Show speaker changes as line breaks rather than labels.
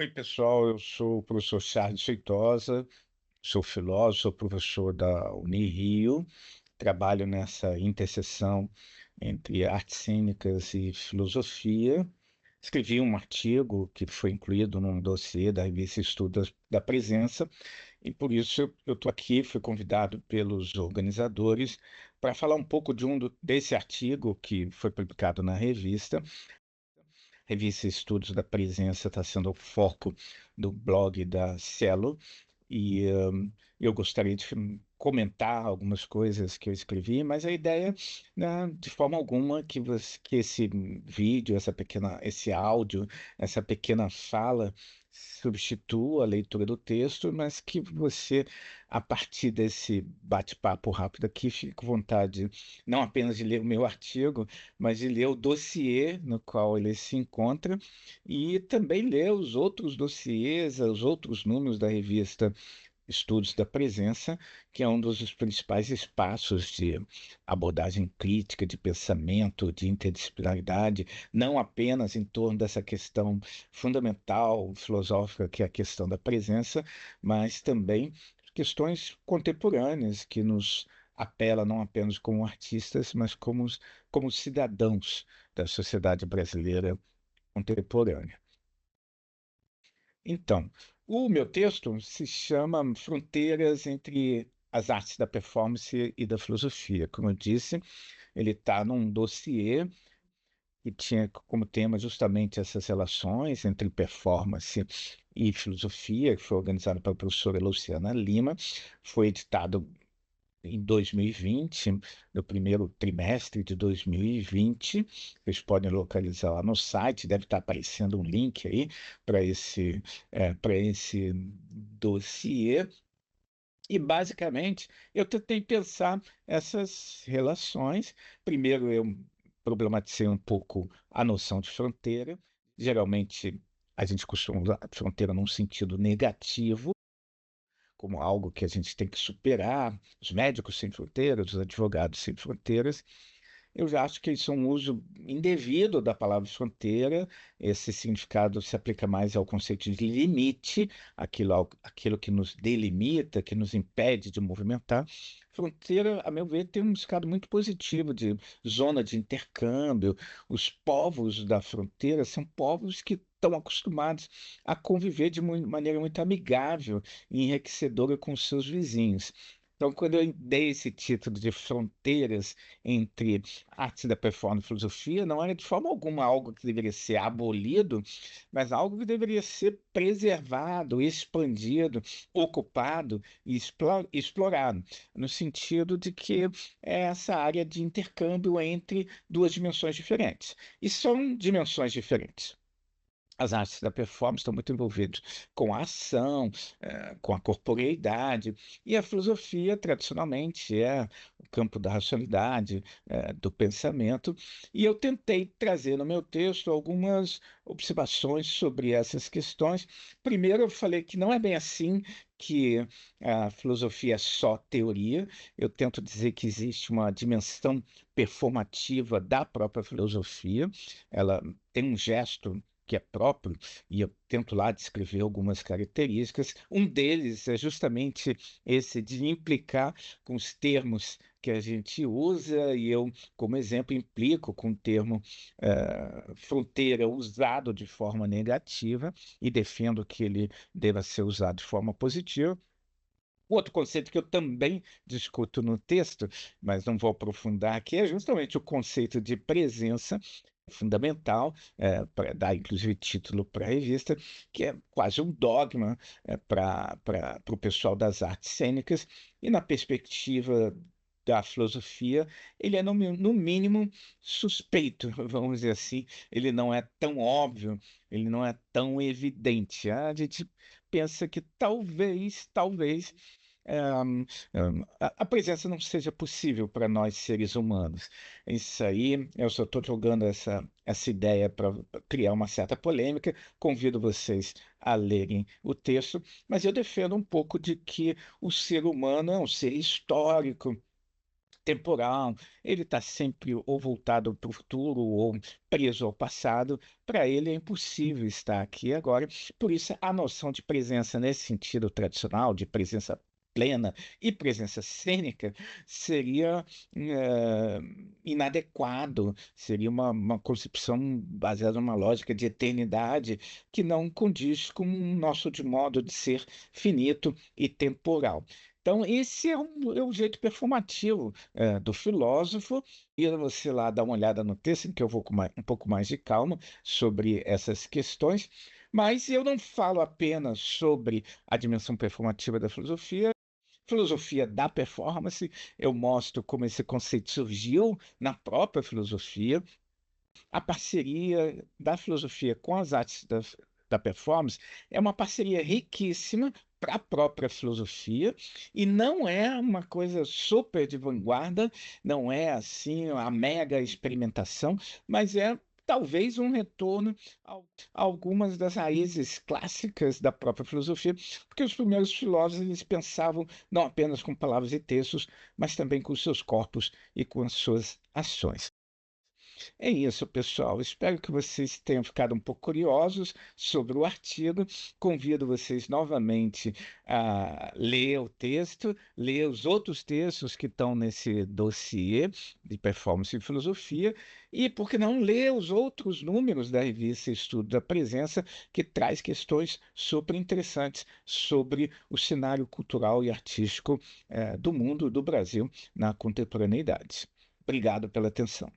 Oi, pessoal, eu sou o professor Charles Feitosa, sou filósofo, sou professor da Unirio, trabalho nessa interseção entre artes cênicas e filosofia. Escrevi um artigo que foi incluído num dossiê da revista Estudos da Presença, e por isso eu estou aqui, fui convidado pelos organizadores para falar um pouco desse artigo que foi publicado na revista. Revista Estudos da Presença está sendo o foco do blog da Cielo e eu gostaria de comentar algumas coisas que eu escrevi, mas a ideia, né, de forma alguma, que esse vídeo, esse áudio, essa pequena fala substitua a leitura do texto, mas que você, a partir desse bate-papo rápido aqui, fique com vontade não apenas de ler o meu artigo, mas de ler o dossiê no qual ele se encontra e também ler os outros dossiês, os outros números da revista Estudos da Presença, que é um dos principais espaços de abordagem crítica, de pensamento, de interdisciplinaridade, não apenas em torno dessa questão fundamental, filosófica, que é a questão da presença, mas também questões contemporâneas que nos apela não apenas como artistas, mas como cidadãos da sociedade brasileira contemporânea. Então, o meu texto se chama Fronteiras entre as artes da performance e da filosofia. Como eu disse, ele está num dossiê que tinha como tema justamente essas relações entre performance e filosofia, que foi organizado pela professora Luciana Lima, foi editado em 2020, no primeiro trimestre de 2020. Vocês podem localizar lá no site, deve estar aparecendo um link aí para esse dossiê. E, basicamente, eu tentei pensar essas relações. Primeiro, eu problematizei um pouco a noção de fronteira. Geralmente, a gente costuma usar a fronteira num sentido negativo, como algo que a gente tem que superar, os médicos sem fronteiras, os advogados sem fronteiras. Eu já acho que isso é um uso indevido da palavra fronteira. Esse significado se aplica mais ao conceito de limite, aquilo que nos delimita, que nos impede de movimentar. Fronteira, a meu ver, tem um significado muito positivo de zona de intercâmbio. Os povos da fronteira são povos que estão acostumados a conviver de maneira muito amigável e enriquecedora com os seus vizinhos. Então, quando eu dei esse título de Fronteiras entre arte da performance e filosofia, não era de forma alguma algo que deveria ser abolido, mas algo que deveria ser preservado, expandido, ocupado e explorado, no sentido de que é essa área de intercâmbio entre duas dimensões diferentes. E são dimensões diferentes. As artes da performance estão muito envolvidas com a ação, com a corporeidade, e a filosofia, tradicionalmente, é o campo da racionalidade, do pensamento. E eu tentei trazer no meu texto algumas observações sobre essas questões. Primeiro, eu falei que não é bem assim, que a filosofia é só teoria. Eu tento dizer que existe uma dimensão performativa da própria filosofia. Ela tem um gesto que é próprio, e eu tento lá descrever algumas características. Um deles é justamente esse de implicar com os termos que a gente usa, e eu, como exemplo, implico com o termo fronteira usado de forma negativa e defendo que ele deva ser usado de forma positiva. Outro conceito que eu também discuto no texto, mas não vou aprofundar aqui, é justamente o conceito de presença fundamental, para dar inclusive título para a revista, que é quase um dogma para o pessoal das artes cênicas, e na perspectiva da filosofia, ele é no mínimo suspeito, vamos dizer assim, ele não é tão óbvio, ele não é tão evidente. A gente pensa que talvez a presença não seja possível para nós seres humanos. Isso aí, eu só estou jogando essa ideia para criar uma certa polêmica. Convido vocês a lerem o texto, mas eu defendo um pouco de que o ser humano é um ser histórico, temporal, ele está sempre ou voltado para o futuro ou preso ao passado. Para ele é impossível estar aqui agora. Por isso, a noção de presença nesse sentido tradicional, de presença plena e presença cênica, seria eh, inadequado, seria uma concepção baseada numa lógica de eternidade que não condiz com o nosso de modo de ser finito e temporal. Então, esse é o jeito performativo do filósofo. E você lá dá uma olhada no texto, em que eu vou com um pouco mais de calma sobre essas questões. Mas eu não falo apenas sobre a dimensão performativa da filosofia da performance, eu mostro como esse conceito surgiu na própria filosofia, a parceria da filosofia com as artes da performance é uma parceria riquíssima para a própria filosofia e não é uma coisa super de vanguarda, não é assim a mega experimentação, mas é talvez um retorno a algumas das raízes clássicas da própria filosofia, porque os primeiros filósofos eles pensavam não apenas com palavras e textos, mas também com seus corpos e com as suas ações. É isso, pessoal. Espero que vocês tenham ficado um pouco curiosos sobre o artigo. Convido vocês novamente a ler o texto, ler os outros textos que estão nesse dossiê de performance e filosofia, e, por que não, ler os outros números da revista Estudo da Presença, que traz questões super interessantes sobre o cenário cultural e artístico, do mundo, do Brasil, na contemporaneidade. Obrigado pela atenção.